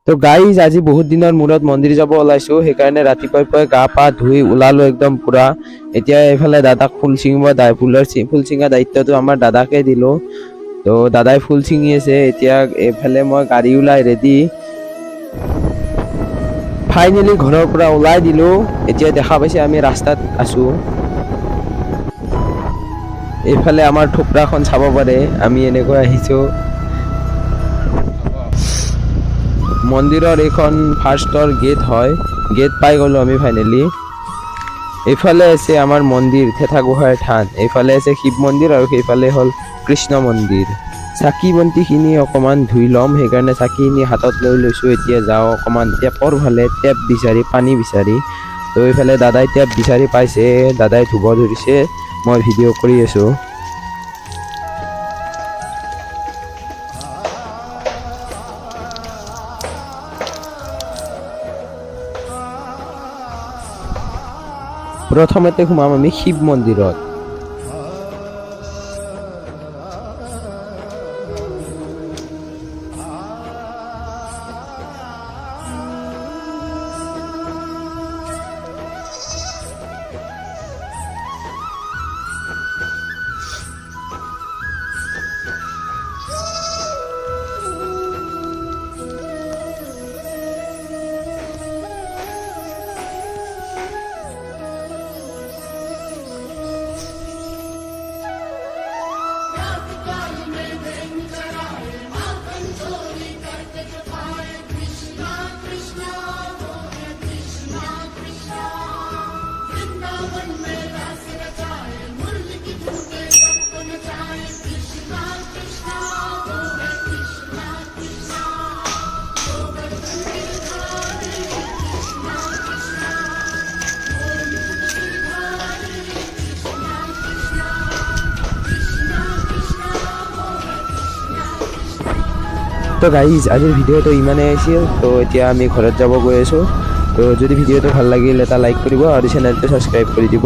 তো গাইজ আজি বহুত দিনৰ মূৰত মন্দিৰ যাব ওলাইছো, সেইকাৰণে ৰাতিপুৱাই গা পা ধুই ওলালো একদম পুৰা। এতিয়া এইফালে দাদাক ফুল ছিঙিব, ফুল ছিঙা দায়িত্বটো আমাৰ দাদাকে দিলো। তো দাদাই ফুল ছিঙি আছে। এতিয়া এইফালে মই গাড়ী ওলাই ৰেডি, ফাইনেলি ঘৰৰ পৰা ওলাই দিলো। এতিয়া দেখা পাইছে আমি ৰাস্তাত আছো। এইফালে আমাৰ থোপৰাখন চাব পাৰে, আমি এনেকৈ আহিছো। মন্দিৰৰ এইখন ফাৰ্ষ্টৰ গেট হয়, গেট পাই গ'লো আমি ফাইনেলি। এইফালে আছে আমাৰ মন্দিৰ থেথা গোহাঁইৰ থান, এইফালে আছে শিৱ মন্দিৰ আৰু সেইফালে হ'ল কৃষ্ণ মন্দিৰ। চাকি বন্তিখিনি অকণমান ধুই ল'ম, সেইকাৰণে চাকিখিনি হাতত লৈ লৈছোঁ। এতিয়া যাওঁ অকণমান টেপৰ ফালে, টেপ বিচাৰি, পানী বিচাৰি। তো এইফালে দাদাই টেপ বিচাৰি পাইছে, দাদাই ধুব ধৰিছে, মই ভিডিঅ' কৰি আছোঁ। প্ৰথমতে সোমাম আমি শিৱ মন্দিৰত। তো গাইজ আজিৰ ভিডিঅ'টো ইমানেই আছিল। তো এতিয়া আমি ঘৰত যাব গৈ আছোঁ। তো যদি ভিডিঅ'টো ভাল লাগিল এটা লাইক কৰিব আৰু চেনেলটো ছাবস্ক্ৰাইব কৰি দিব।